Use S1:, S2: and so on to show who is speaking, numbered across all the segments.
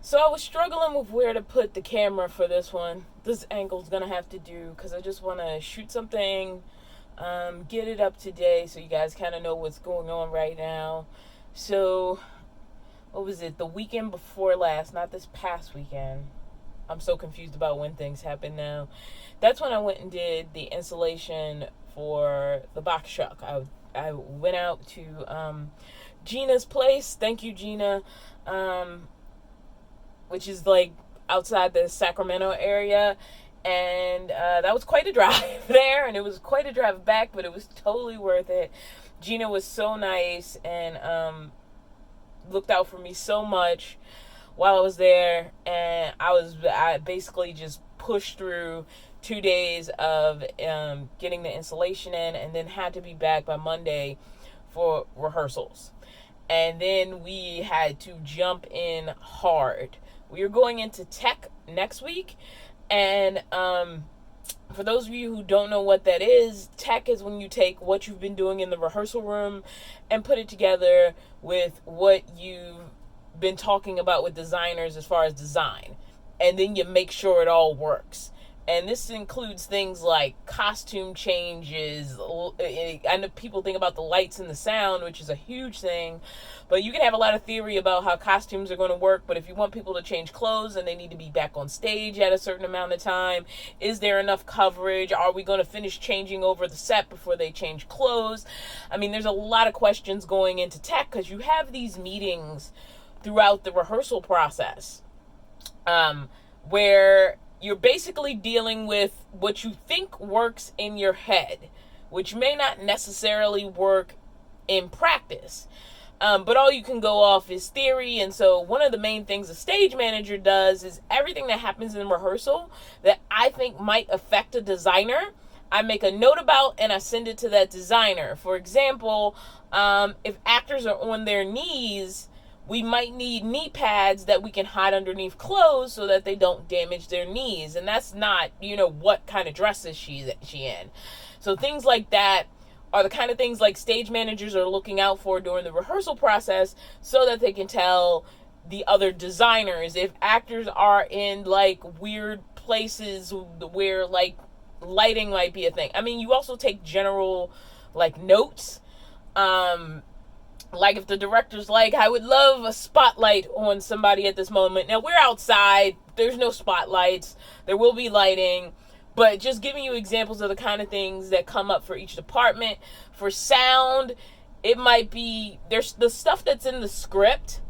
S1: So I was struggling with where to put the camera for this one. This angle's gonna have to do because I just want to shoot something, get it up today so you guys kind of know what's going on right now. So, what was it? The weekend before last, not this past weekend. I'm so confused about when things happen now. That's when I went and did the installation for the box truck. I went out to Gina's place. Thank you, Gina. Which is like outside the Sacramento area. And that was quite a drive there, and it was quite a drive back, but it was totally worth it. Gina was so nice and looked out for me so much while I was there, and I basically just pushed through 2 days of getting the installation in, and then had to be back by Monday for rehearsals. And then we had to jump in hard. We are going into tech next week, and for those of you who don't know what that is, tech is when you take what you've been doing in the rehearsal room and put it together with what you've been talking about with designers as far as design, and then you make sure it all works. And this includes things like costume changes. I know people think about the lights and the sound, which is a huge thing. But you can have a lot of theory about how costumes are going to work. But if you want people to change clothes and they need to be back on stage at a certain amount of time, is there enough coverage? Are we going to finish changing over the set before they change clothes? I mean, there's a lot of questions going into tech because you have these meetings throughout the rehearsal process where you're basically dealing with what you think works in your head, which may not necessarily work in practice. But all you can go off is theory. And so one of the main things a stage manager does is everything that happens in rehearsal that I think might affect a designer, I make a note about and I send it to that designer. For example, if actors are on their knees, we might need knee pads that we can hide underneath clothes so that they don't damage their knees. And that's not, what kind of dress is she in. So things like that are the kind of things like stage managers are looking out for during the rehearsal process so that they can tell the other designers if actors are in like weird places where like lighting might be a thing. I mean, you also take general like notes. Like if the director's like, I would love a spotlight on somebody at this moment. Now we're outside. There's no spotlights. There will be lighting. But just giving you examples of the kind of things that come up for each department. For sound, it might be, there's the stuff that's in the script.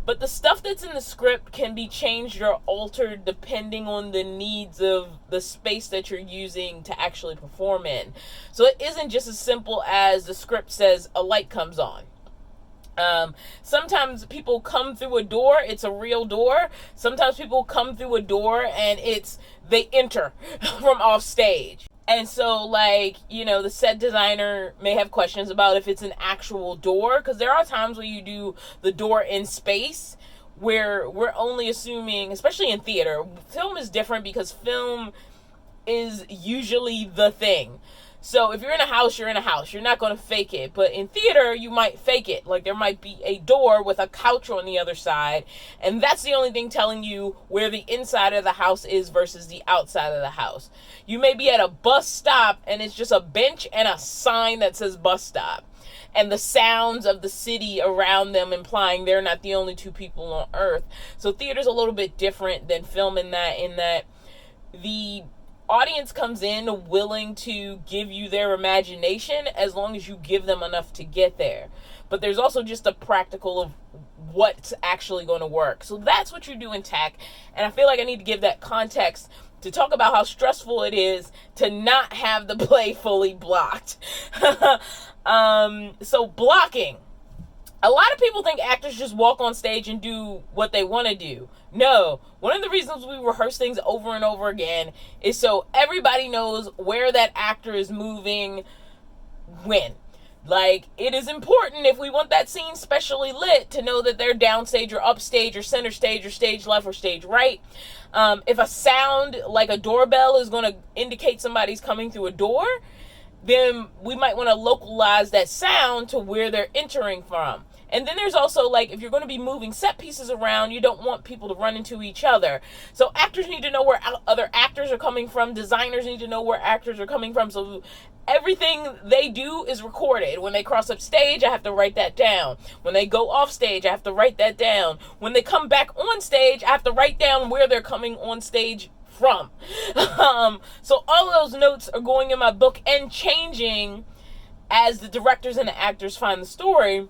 S1: But the stuff that's in the script can be changed or altered depending on the needs of the space that you're using to actually perform in. So it isn't just as simple as the script says a light comes on. Sometimes people come through a door, it's a real door. Sometimes people come through a door and they enter from off stage. And so the set designer may have questions about if it's an actual door, because there are times where you do the door in space where we're only assuming, especially in theater, film is different because film is usually the thing. So if you're in a house, you're in a house. You're not going to fake it. But in theater, you might fake it. Like there might be a door with a couch on the other side. And that's the only thing telling you where the inside of the house is versus the outside of the house. You may be at a bus stop and it's just a bench and a sign that says bus stop. And the sounds of the city around them implying they're not the only two people on earth. So theater's a little bit different than film in that the audience comes in willing to give you their imagination as long as you give them enough to get there. But there's also just a practical of what's actually going to work. So that's what you do in tech. And I feel like I need to give that context to talk about how stressful it is to not have the play fully blocked. So blocking. A lot of people think actors just walk on stage and do what they want to do. No. One of the reasons we rehearse things over and over again is so everybody knows where that actor is moving when. Like, it is important if we want that scene specially lit to know that they're downstage or upstage or center stage or stage left or stage right. If a sound like a doorbell is going to indicate somebody's coming through a door, then we might want to localize that sound to where they're entering from. And then there's also, like, if you're going to be moving set pieces around, you don't want people to run into each other. So actors need to know where other actors are coming from. Designers need to know where actors are coming from. So everything they do is recorded. When they cross up stage, I have to write that down. When they go off stage, I have to write that down. When they come back on stage, I have to write down where they're coming on stage from. So all of those notes are going in my book and changing as the directors and the actors find the story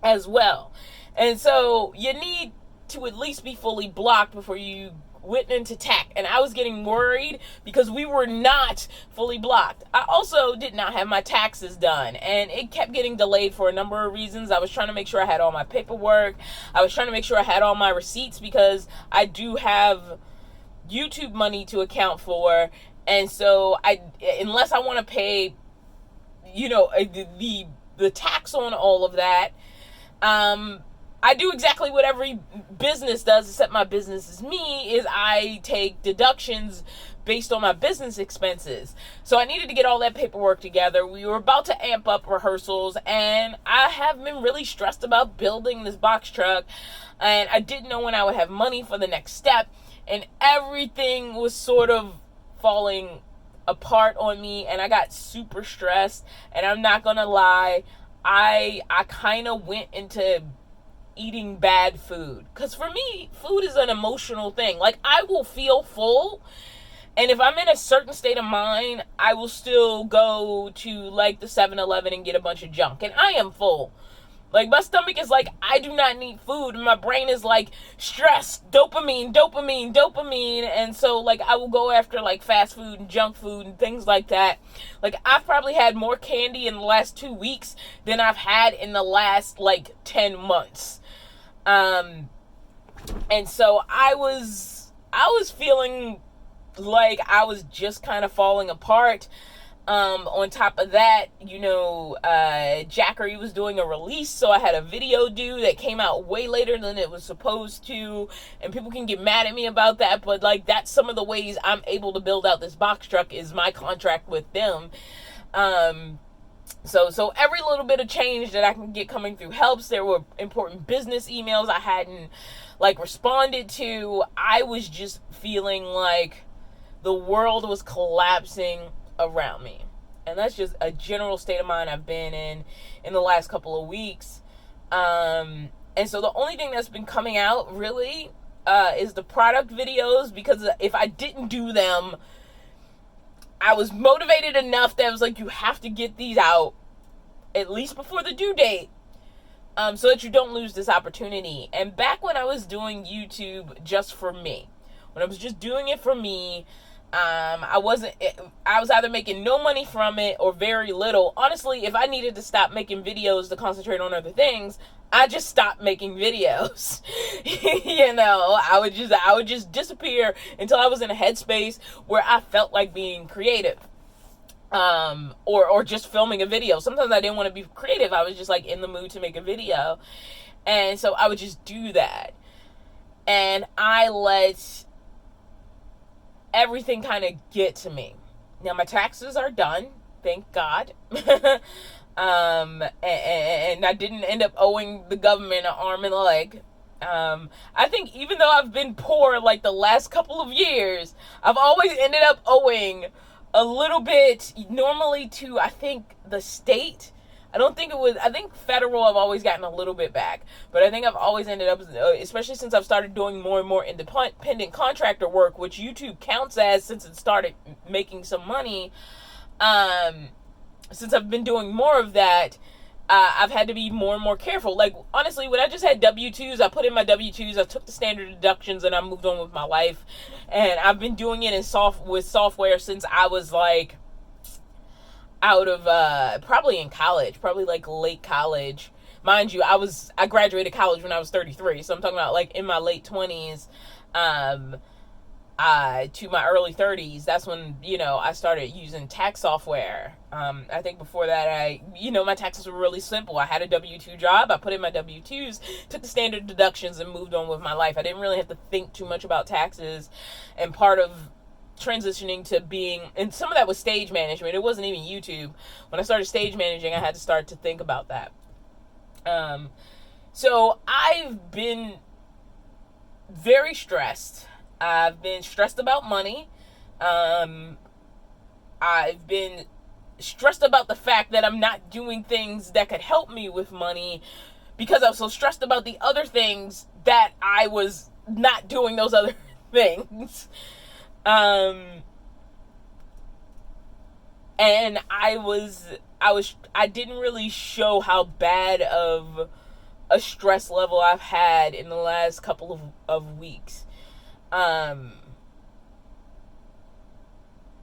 S1: as well. And so you need to at least be fully blocked before you went into tech. And I was getting worried because we were not fully blocked. I also did not have my taxes done, and it kept getting delayed for a number of reasons. I was trying to make sure I had all my paperwork. I was trying to make sure I had all my receipts, because I do have YouTube money to account for. And so unless I want to pay, the tax on all of that, I do exactly what every business does, except my business is me, is I take deductions based on my business expenses. So I needed to get all that paperwork together. We were about to amp up rehearsals, and I have been really stressed about building this box truck, and I didn't know when I would have money for the next step, and everything was sort of falling apart on me, and I got super stressed. And I'm not gonna lie, I kind of went into eating bad food, because for me, food is an emotional thing. Like, I will feel full, and if I'm in a certain state of mind, I will still go to, like, the 7-Eleven and get a bunch of junk, and I am full. Like, my stomach is like, I do not need food, and my brain is like, stress, dopamine, and so, like, I will go after, like, fast food and junk food and things like that. Like, I've probably had more candy in the last 2 weeks than I've had in the last, like, 10 months. And so I was feeling like I was just kind of falling apart. On top of that, Jackery was doing a release, so I had a video due that came out way later than it was supposed to, and people can get mad at me about that, but, like, that's some of the ways I'm able to build out this box truck, is my contract with them. So every little bit of change that I can get coming through helps. There were important business emails I hadn't, like, responded to. I was just feeling like the world was collapsing around me, and that's just a general state of mind I've been in the last couple of weeks. And so the only thing that's been coming out really is the product videos, because if I didn't do them, I was motivated enough that I was like, you have to get these out at least before the due date, so that you don't lose this opportunity. And back when I was doing YouTube just for me, when I was just doing it for me, I was either making no money from it or very little. Honestly, if I needed to stop making videos to concentrate on other things, I just stopped making videos. I would just disappear until I was in a headspace where I felt like being creative. Or just filming a video. Sometimes I didn't want to be creative. I was just, like, in the mood to make a video. And so I would just do that. And I let everything kind of get to me. Now, my taxes are done, thank God. And I didn't end up owing the government an arm and a leg. I think even though I've been poor, like, the last couple of years, I've always ended up owing a little bit, normally to, I think, the state. I think federal I've always gotten a little bit back, but I think I've always ended up, especially since I've started doing more and more independent contractor work, which YouTube counts as, since it started making some money. Since I've been doing more of that, I've had to be more and more careful. Like, honestly, when I just had W-2s, I put in my W-2s, I took the standard deductions, and I moved on with my life. And I've been doing it with software since I was, like, out of, probably in college, probably, like, late college. Mind you, I graduated college when I was 33, so I'm talking about, like, in my late 20s, to my early 30s, that's when, I started using tax software. I think before that, my taxes were really simple. I had a W-2 job, I put in my W-2s, took the standard deductions, and moved on with my life. I didn't really have to think too much about taxes, and part of transitioning to being, and some of that was stage management, it wasn't even YouTube. When I started stage managing, I had to start to think about that. So I've been very stressed. I've been stressed about money. I've been stressed about the fact that I'm not doing things that could help me with money because I'm so stressed about the other things that I was not doing those other things. And I didn't really show how bad of a stress level I've had in the last couple of weeks.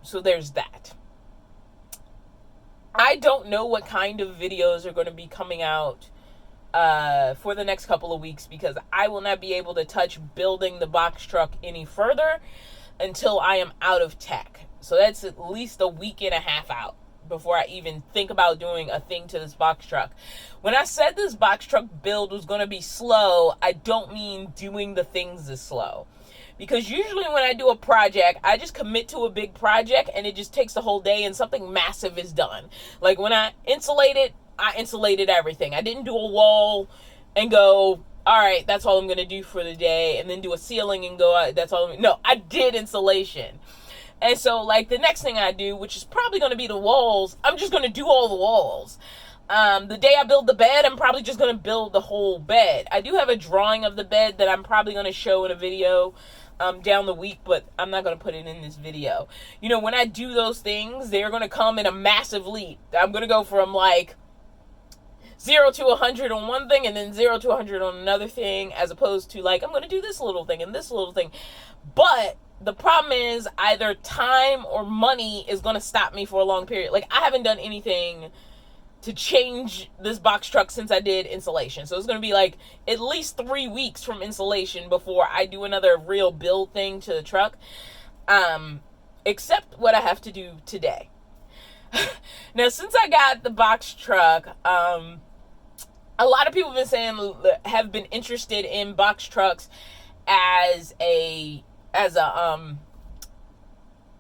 S1: So there's that. I don't know what kind of videos are going to be coming out for the next couple of weeks because I will not be able to touch building the box truck any further until I am out of tech. So that's at least a week and a half out before I even think about doing a thing to this box truck. When I said this box truck build was going to be slow, I don't mean doing the things is slow. Because usually when I do a project, I just commit to a big project and it just takes the whole day and something massive is done. Like when I insulated everything. I didn't do a wall and go, all right, that's all I'm going to do for the day, and then do a ceiling and go, that's all. No, I did insulation. And so like the next thing I do, which is probably going to be the walls, I'm just going to do all the walls. The day I build the bed, I'm probably just going to build the whole bed. I do have a drawing of the bed that I'm probably going to show in a video down the week, but I'm not going to put it in this video. You know, when I do those things, they're going to come in a massive leap. I'm going to go from like 0 to 100 on one thing and then 0 to 100 on another thing, as opposed to like, I'm going to do this little thing and this little thing. But the problem is either time or money is going to stop me for a long period. Like I haven't done anything to change this box truck since I did insulation. So it's going to be like at least 3 weeks from insulation before I do another real build thing to the truck. Except what I have to do today. Now, since I got the box truck, a lot of people have been interested in box trucks as a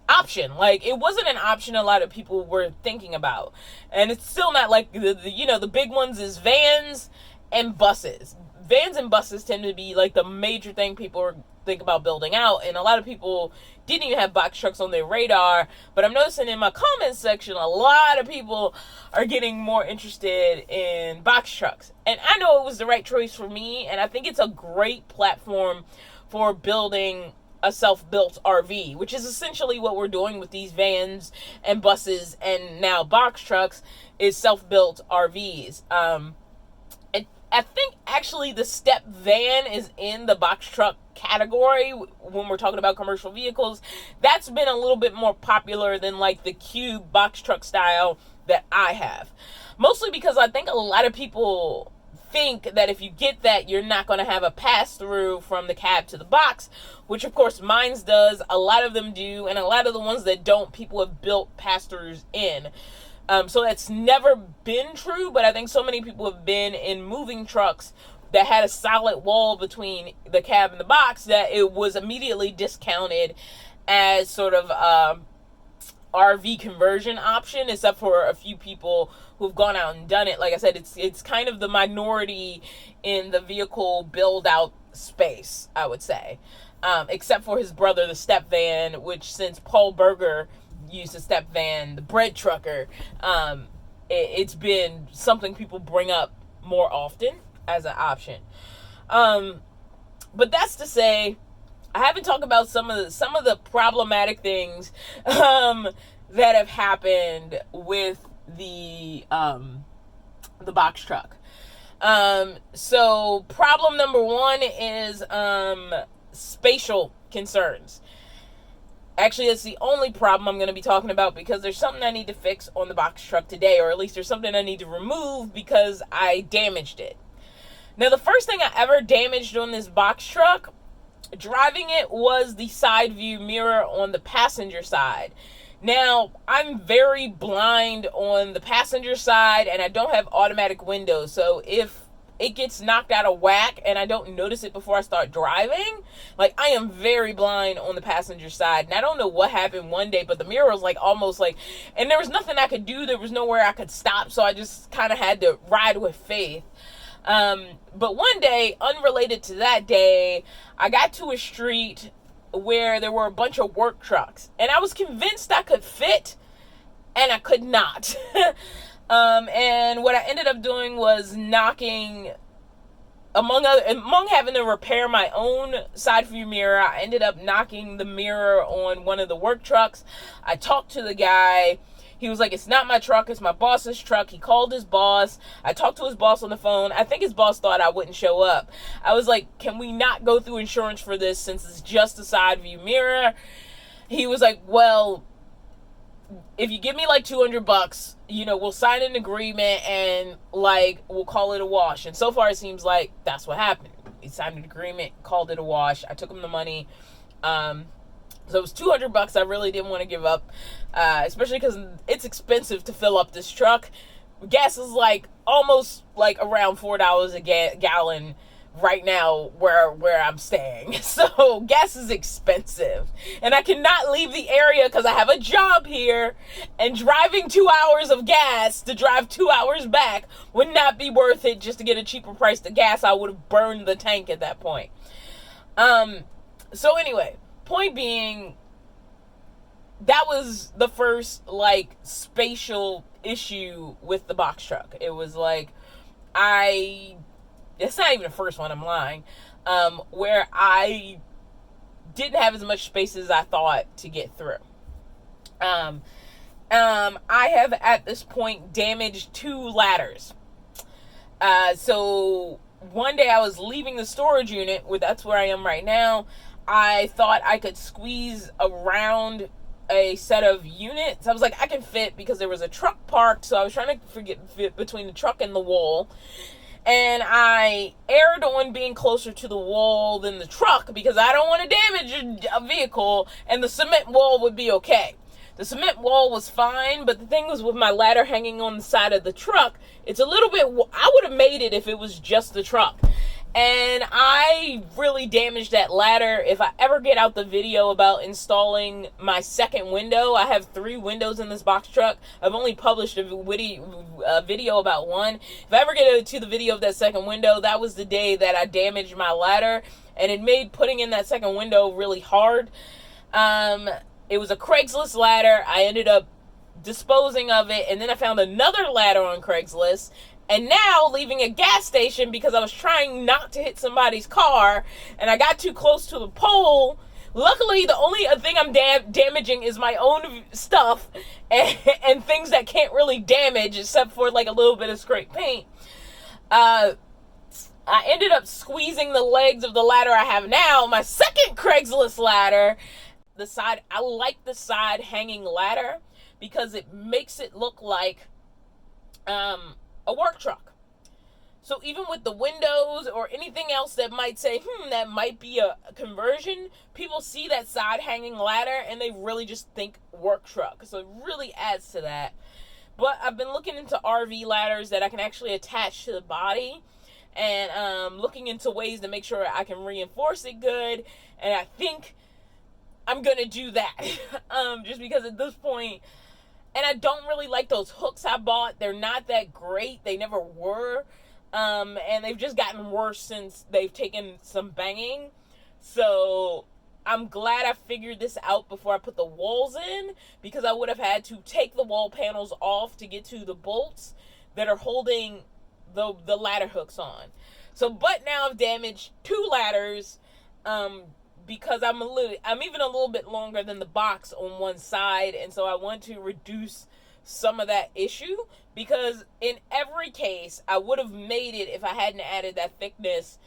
S1: option. Like it wasn't an option a lot of people were thinking about, and it's still not. Like the big ones is vans and buses. Vans and buses tend to be like the major thing people think about building out, and a lot of people didn't even have box trucks on their radar. But I'm noticing in my comments section a lot of people are getting more interested in box trucks, and I know it was the right choice for me, and I think it's a great platform for building a self-built RV, which is essentially what we're doing with these vans and buses and now box trucks, is self-built RVs. And I think actually the step van is in the box truck category when we're talking about commercial vehicles. That's been a little bit more popular than like the cube box truck style that I have. Mostly because I think a lot of people think that if you get that, you're not going to have a pass-through from the cab to the box, which of course mine's does. A lot of them do, and a lot of the ones that don't, people have built pass-throughs in. So that's never been true, but I think so many people have been in moving trucks that had a solid wall between the cab and the box that it was immediately discounted as sort of RV conversion option, except for a few people who've gone out and done it. Like I said, it's kind of the minority in the vehicle build out space, I would say, except for his brother, the step van, which since Paul Berger used a step van, the bread trucker, it's been something people bring up more often as an option. But that's to say, I haven't talked about some of the problematic things that have happened with the box truck. So problem number one is spatial concerns. Actually, that's the only problem I'm going to be talking about, because there's something I need to fix on the box truck today, or at least there's something I need to remove because I damaged it. Now, the first thing I ever damaged on this box truck, driving it, was the side view mirror on the passenger side. Now, I'm very blind on the passenger side, and I don't have automatic windows, so if it gets knocked out of whack and I don't notice it before I start driving, like, I am very blind on the passenger side, and I don't know what happened one day, but the mirror was like almost like, and there was nothing I could do, there was nowhere I could stop, so I just kind of had to ride with faith. But one day, unrelated to that day, I got to a street where there were a bunch of work trucks, and I was convinced I could fit, and I could not. And what I ended up doing was knocking, among having to repair my own side view mirror, I ended up knocking the mirror on one of the work trucks. I talked to the guy. He was like, it's not my truck, it's my boss's truck. He called his boss. I talked to his boss on the phone. I think his boss thought I wouldn't show up. I was like, can we not go through insurance for this since it's just a side view mirror? He was like, well, if you give me like $200, we'll sign an agreement and like we'll call it a wash. And so far it seems like that's what happened. He signed an agreement, called it a wash. I took him the money. So it was $200 I really didn't want to give up, especially because it's expensive to fill up this truck. Gas is like almost like around $4 a gallon right now where I'm staying. So gas is expensive. And I cannot leave the area because I have a job here, and driving 2 hours of gas to drive 2 hours back would not be worth it just to get a cheaper price of gas. I would have burned the tank at that point. So anyway, point being, that was the first like spatial issue with the box truck. It was like, it's not even the first one, I'm lying, where I didn't have as much space as I thought to get through. I have at this point damaged 2 ladders. So one day I was leaving the storage unit, that's where I am right now. I thought I could squeeze around a set of units. I was like, I can fit, because there was a truck parked, so I was trying to fit between the truck and the wall. And I erred on being closer to the wall than the truck because I don't want to damage a vehicle, and the cement wall would be okay. The cement wall was fine, but the thing was, with my ladder hanging on the side of the truck, it's a little bit, I would have made it if it was just the truck. And I really damaged that ladder. If I ever get out the video about installing my second window, I have 3 windows in this box truck. I've only published a video about one. If I ever get to the video of that second window, that was the day that I damaged my ladder, and it made putting in that second window really hard. It was a Craigslist ladder. I ended up disposing of it, and then I found another ladder on Craigslist. And now leaving a gas station because I was trying not to hit somebody's car, and I got too close to the pole. Luckily, the only thing I'm damaging is my own stuff and things that can't really damage except for like a little bit of scraped paint. I ended up squeezing the legs of the ladder I have now, my second Craigslist ladder. I like the side hanging ladder because it makes it look like a work truck. So even with the windows or anything else that might say, that might be a conversion, people see that side hanging ladder and they really just think work truck. So it really adds to that. But I've been looking into RV ladders that I can actually attach to the body, and looking into ways to make sure I can reinforce it good. And I think I'm going to do that. Just because at this point, and I don't really like those hooks I bought. They're not that great. They never were. And they've just gotten worse since they've taken some banging. So I'm glad I figured this out before I put the walls in, because I would have had to take the wall panels off to get to the bolts that are holding the ladder hooks on. So, but now I've damaged 2 ladders, because I'm even a little bit longer than the box on one side, and so I want to reduce some of that issue, because in every case I would have made it if I hadn't added that thickness.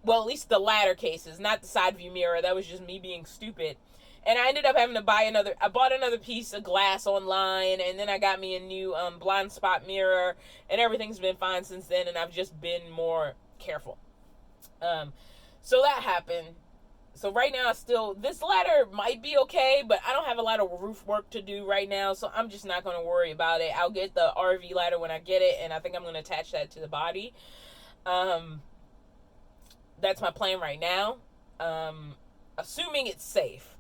S1: Well, at least the ladder cases, not the side view mirror. That was just me being stupid. And I ended up having to I bought another piece of glass online, and then I got me a new blind spot mirror, and everything's been fine since then, and I've just been more careful. So that happened. So right now, this ladder might be okay, but I don't have a lot of roof work to do right now, so I'm just not going to worry about it. I'll get the RV ladder when I get it, and I think I'm going to attach that to the body. That's my plan right now, assuming it's safe,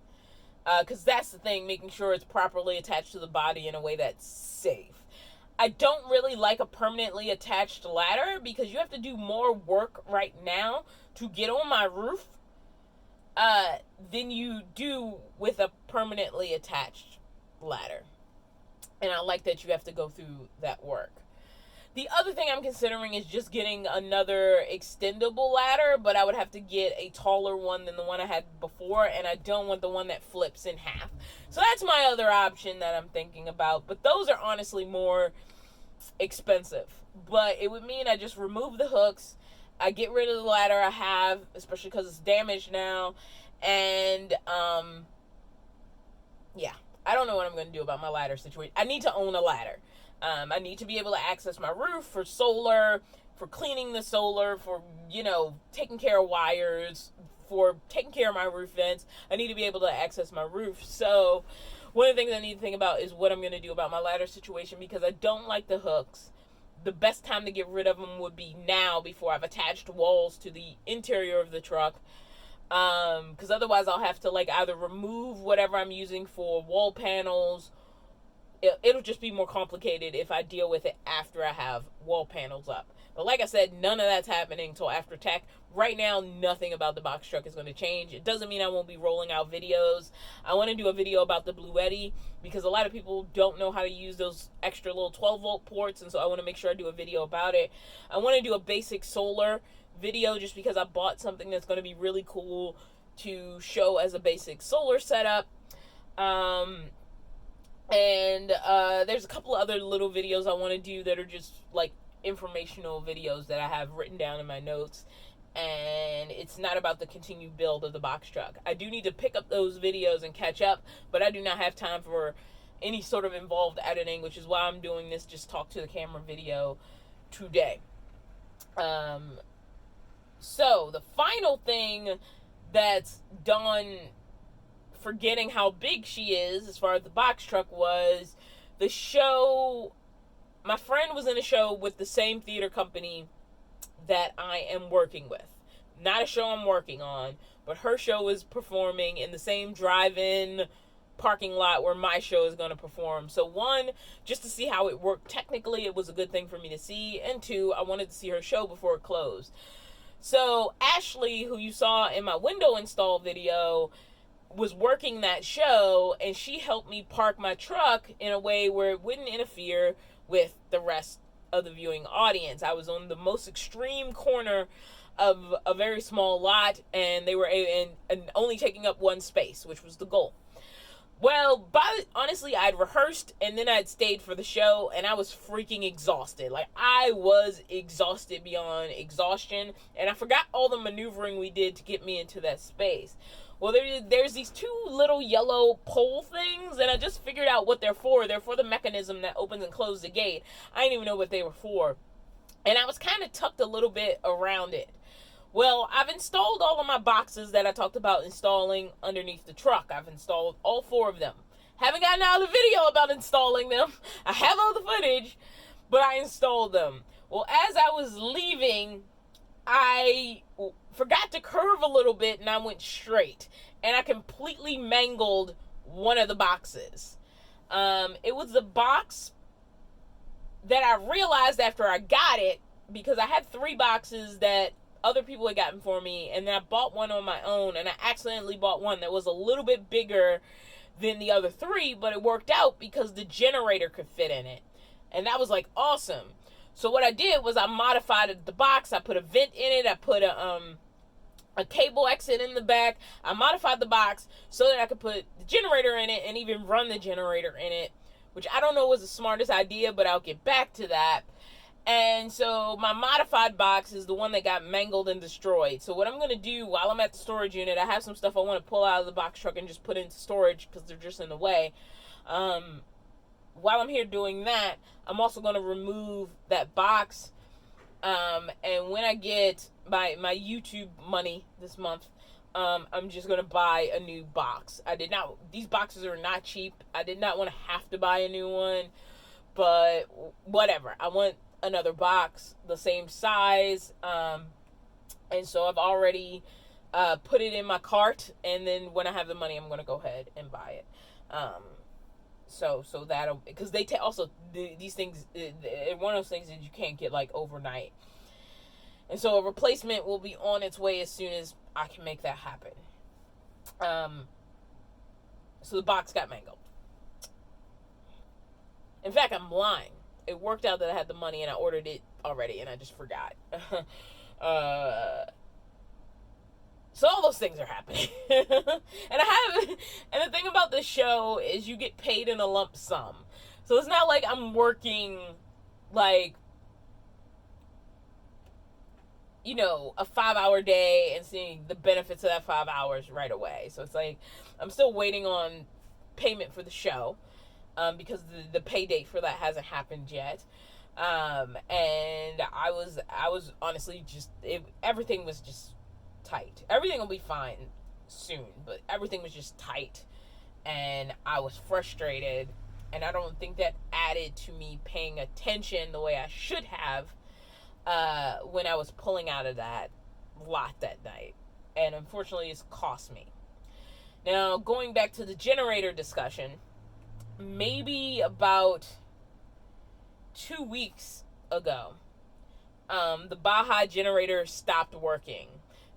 S1: because that's the thing, making sure it's properly attached to the body in a way that's safe. I don't really like a permanently attached ladder because you have to do more work right now to get on my roof than you do with a permanently attached ladder. And I like that you have to go through that work. The other thing I'm considering is just getting another extendable ladder, but I would have to get a taller one than the one I had before, and I don't want the one that flips in half. So that's my other option that I'm thinking about, but those are honestly more expensive. But it would mean I just remove the hooks, I get rid of the ladder I have, especially because it's damaged now, and yeah, I don't know what I'm going to do about my ladder situation. I need to own a ladder. I need to be able to access my roof for solar, for cleaning the solar, for, taking care of wires, for taking care of my roof vents. I need to be able to access my roof. So one of the things I need to think about is what I'm going to do about my ladder situation, because I don't like the hooks. The best time to get rid of them would be now, before I've attached walls to the interior of the truck. Because otherwise I'll have to either remove whatever I'm using for wall panels. It'll just be more complicated if I deal with it after I have wall panels up. But like I said, none of that's happening until after tech. Right now, nothing about the box truck is going to change. It doesn't mean I won't be rolling out videos. I want to do a video about the Bluetti, because a lot of people don't know how to use those extra little 12-volt ports, and so I want to make sure I do a video about it. I want to do a basic solar video just because I bought something that's going to be really cool to show as a basic solar setup. And there's a couple of other little videos I want to do that are just informational videos that I have written down in my notes, and it's not about the continued build of the box truck. I do need to pick up those videos and catch up, but I do not have time for any sort of involved editing, which is why I'm doing this just talk to the camera video today. So the final thing that's done, forgetting how big she is as far as the box truck, was the show. My friend was in a show with the same theater company that I am working with. Not a show I'm working on, but her show is performing in the same drive-in parking lot where my show is going to perform. So one, just to see how it worked technically, it was a good thing for me to see, and two, I wanted to see her show before it closed. So Ashley, who you saw in my window install video, was working that show, and she helped me park my truck in a way where it wouldn't interfere with the rest of the viewing audience. I was on the most extreme corner of a very small lot, and they were and only taking up one space, which was the goal. Well, honestly, I'd rehearsed, and then I'd stayed for the show, and I was freaking exhausted. I was exhausted beyond exhaustion, and I forgot all the maneuvering we did to get me into that space. Well, there's these two little yellow pole things, and I just figured out what they're for. They're for the mechanism that opens and closes the gate. I didn't even know what they were for. And I was kind of tucked a little bit around it. Well, I've installed all of my boxes that I talked about installing underneath the truck. I've installed all 4 of them. Haven't gotten out of the video about installing them. I have all the footage, but I installed them. Well, as I was leaving, I forgot to curve a little bit, and I went straight. And I completely mangled one of the boxes. It was the box that I realized after I got it, because I had 3 boxes that other people had gotten for me, and then I bought one on my own, and I accidentally bought one that was a little bit bigger than the other 3, but it worked out because the generator could fit in it. And that was awesome. So what I did was I modified the box. I put a vent in it. I put a cable exit in the back. I modified the box so that I could put the generator in it and even run the generator in it, which I don't know was the smartest idea, but I'll get back to that. And so my modified box is the one that got mangled and destroyed. So what I'm going to do while I'm at the storage unit, I have some stuff I want to pull out of the box truck and just put into storage because they're just in the way. While I'm here doing that, I'm also going to remove that box. And when I get my YouTube money this month, I'm just going to buy a new box. These boxes are not cheap. I did not want to have to buy a new one, but whatever. I want another box the same size, and so I've already put it in my cart, and then when I have the money, I'm going to go ahead and buy it. So that'll, because they also these things, one of those things that you can't get like overnight, and so a replacement will be on its way as soon as I can make that happen. So the box got mangled. In fact, I'm lying. It worked out that I had the money and I ordered it already and I just forgot. So all those things are happening. And the thing about this show is you get paid in a lump sum. So it's not like I'm working like, you know, a 5-hour day and seeing the benefits of that 5 hours right away. So it's like I'm still waiting on payment for the show, because the pay date for that hasn't happened yet. And I was honestly just, everything was just tight. Everything will be fine soon, but everything was just tight, and I was frustrated, and I don't think that added to me paying attention the way I should have when I was pulling out of that lot that night, and unfortunately it's cost me. Now, going back to the generator discussion, maybe about 2 weeks ago, the Baja generator stopped working.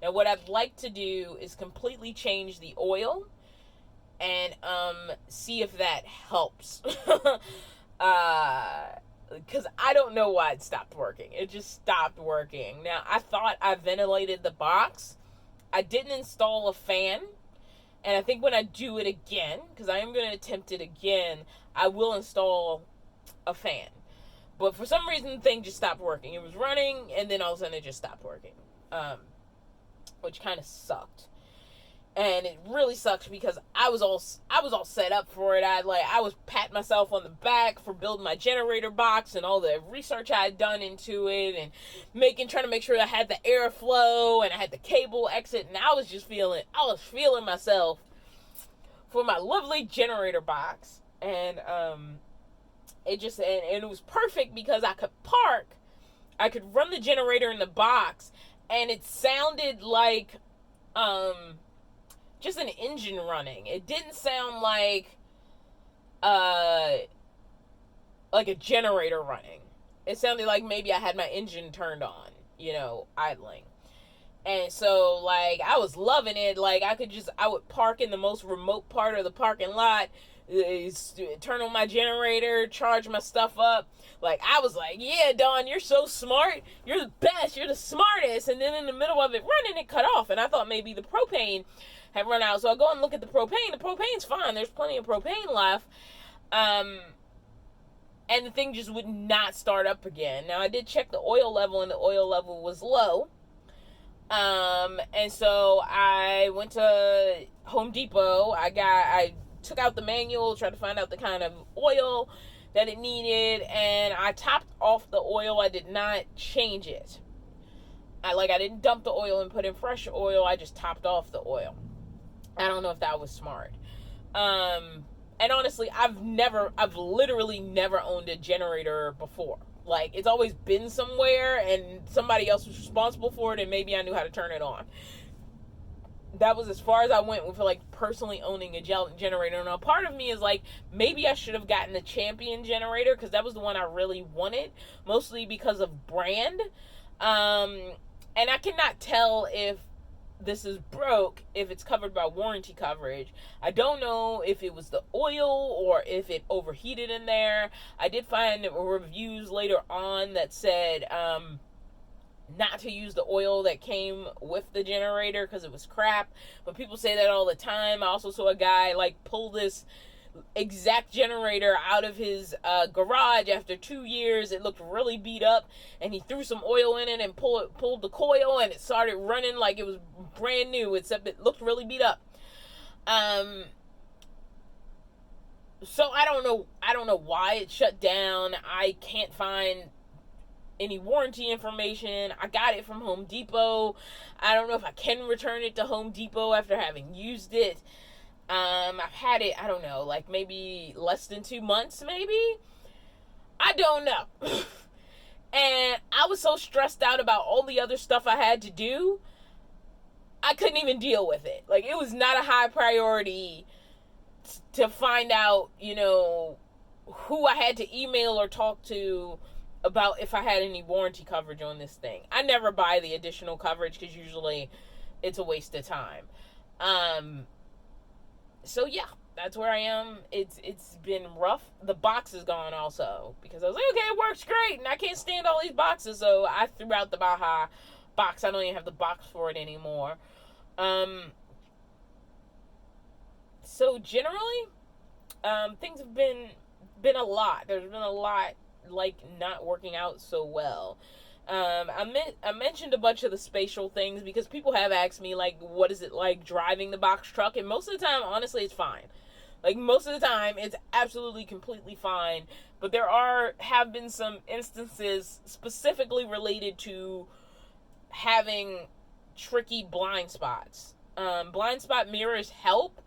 S1: Now, what I'd like to do is completely change the oil and see if that helps. Because I don't know why it stopped working. It just stopped working. Now, I thought I ventilated the box. I didn't install a fan. And I think when I do it again, because I am going to attempt it again, I will install a fan. But for some reason, the thing just stopped working. It was running, and then all of a sudden it just stopped working. Which kind of sucked. And it really sucks because I was all set up for it. I was patting myself on the back for building my generator box and all the research I had done into it, and trying to make sure I had the airflow and I had the cable exit, and I was feeling myself for my lovely generator box. And it was perfect because I could park, I could run the generator in the box, and it sounded like just an engine running. It didn't sound like a generator running. It sounded like maybe I had my engine turned on, idling. And so, I was loving it. I would park in the most remote part of the parking lot, turn on my generator, charge my stuff up. I was like, yeah, Dawn, you're so smart. You're the best. You're the smartest. And then in the middle of it running, it cut off. And I thought maybe the propane had run out. So I go and look at the propane. The propane's fine. There's plenty of propane left. And the thing just would not start up again. Now, I did check the oil level, and the oil level was low. And so I went to Home Depot. I took out the manual, tried to find out the kind of oil that it needed, and I topped off the oil. I did not change it. I didn't dump the oil and put in fresh oil. I just topped off the oil. I don't know if that was smart. And honestly, I've literally never owned a generator before. It's always been somewhere and somebody else was responsible for it, and maybe I knew how to turn it on. That was as far as I went with personally owning a generator. Now, part of me is maybe I should have gotten the Champion generator, because that was the one I really wanted, mostly because of brand. And I cannot tell if this is broke, if it's covered by warranty coverage. I don't know if it was the oil or if it overheated in there. I did find reviews later on that said not to use the oil that came with the generator because it was crap, but people say that all the time. I also saw a guy pull this exact generator out of his garage after 2 years. It looked really beat up, and he threw some oil in it and pulled the coil, and it started running like it was brand new, except it looked really beat up. So I don't know why it shut down. I can't find any warranty information. I got it from Home Depot. I don't know if I can return it to Home Depot after having used it. I've had it, I don't know, maybe less than 2 months, maybe? I don't know. And I was so stressed out about all the other stuff I had to do, I couldn't even deal with it. It was not a high priority to find out, who I had to email or talk to about if I had any warranty coverage on this thing. I never buy the additional coverage because usually it's a waste of time. So yeah, that's where I am. It's been rough. The box is gone also because I was like, okay, it works great, and I can't stand all these boxes, so I threw out the Baja box. I don't even have the box for it anymore. So generally, things have been a lot. There's been a lot not working out so well. I mentioned a bunch of the spatial things because people have asked me what is it like driving the box truck, and most of the time, honestly, it's fine. Most of the time, it's absolutely completely fine. But there have been some instances specifically related to having tricky blind spots. Blind spot mirrors help,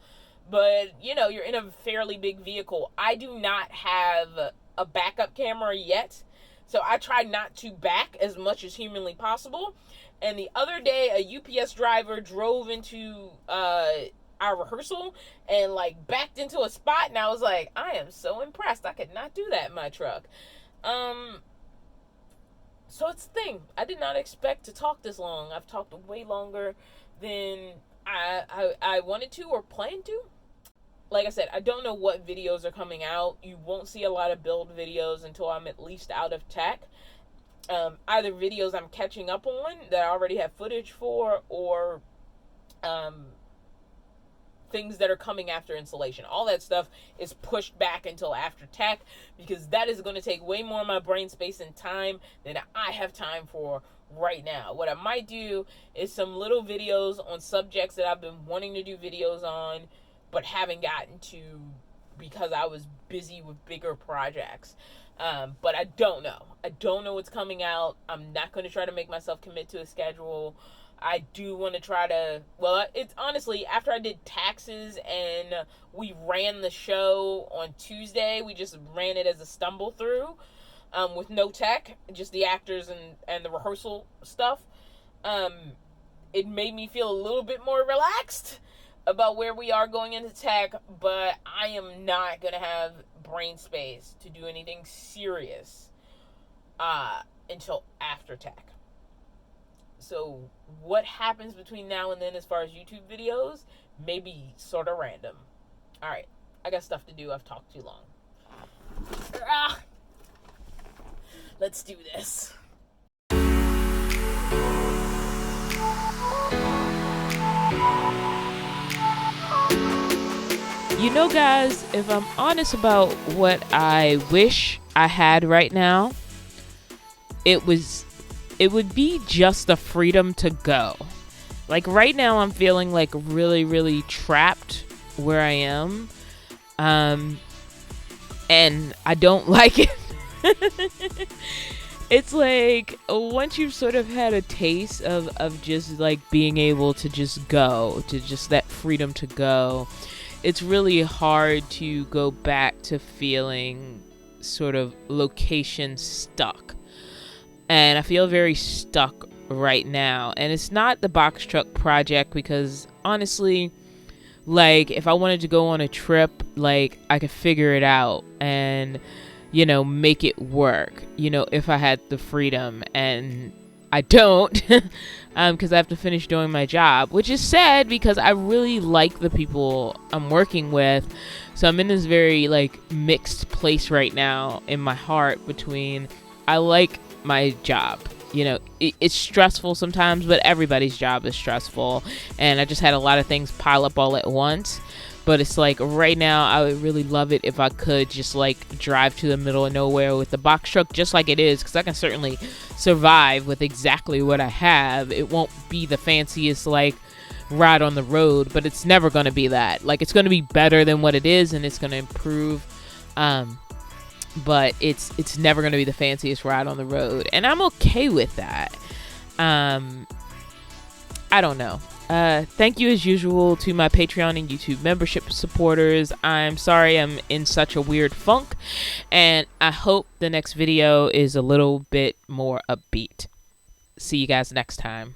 S1: but you're in a fairly big vehicle. I do not have a backup camera yet, so I try not to back as much as humanly possible. And the other day, a UPS driver drove into our rehearsal and backed into a spot, and I was like, I am so impressed. I could not do that in my truck. So it's the thing. I did not expect to talk this long. I've talked way longer than I wanted to or planned to. Like I said, I don't know what videos are coming out. You won't see a lot of build videos until I'm at least out of tech. Either videos I'm catching up on that I already have footage for, or things that are coming after installation. All that stuff is pushed back until after tech because that is going to take way more of my brain space and time than I have time for right now. What I might do is some little videos on subjects that I've been wanting to do videos on but haven't gotten to because I was busy with bigger projects. But I don't know. I don't know what's coming out. I'm not going to try to make myself commit to a schedule. I do want to try to, it's honestly, after I did taxes and we ran the show on Tuesday, we just ran it as a stumble through with no tech, just the actors and the rehearsal stuff. It made me feel a little bit more relaxed about where we are going into tech, but I am not going to have brain space to do anything serious until after tech. So what happens between now and then as far as YouTube videos may be sort of random. All right, I got stuff to do. I've talked too long. Let's do this. Guys, if I'm honest about what I wish I had right now, it would be just the freedom to go. Right now I'm feeling really, really trapped where I am. And I don't like it. It's once you've sort of had a taste of just being able to just go, to just that freedom to go, it's really hard to go back to feeling sort of location stuck. And I feel very stuck right now. And it's not the box truck project because honestly, if I wanted to go on a trip, I could figure it out and, make it work, if I had the freedom. And I don't because I have to finish doing my job, which is sad because I really like the people I'm working with. So I'm in this very mixed place right now in my heart between I like my job. It's stressful sometimes, but everybody's job is stressful. And I just had a lot of things pile up all at once. But it's right now I would really love it if I could just drive to the middle of nowhere with the box truck just like it is, because I can certainly survive with exactly what I have. It won't be the fanciest ride on the road, but it's never going to be that. It's going to be better than what it is, and it's going to improve. But it's never going to be the fanciest ride on the road, and I'm okay with that. I don't know. Thank you as usual to my Patreon and YouTube membership supporters. I'm sorry I'm in such a weird funk, and I hope the next video is a little bit more upbeat. See you guys next time.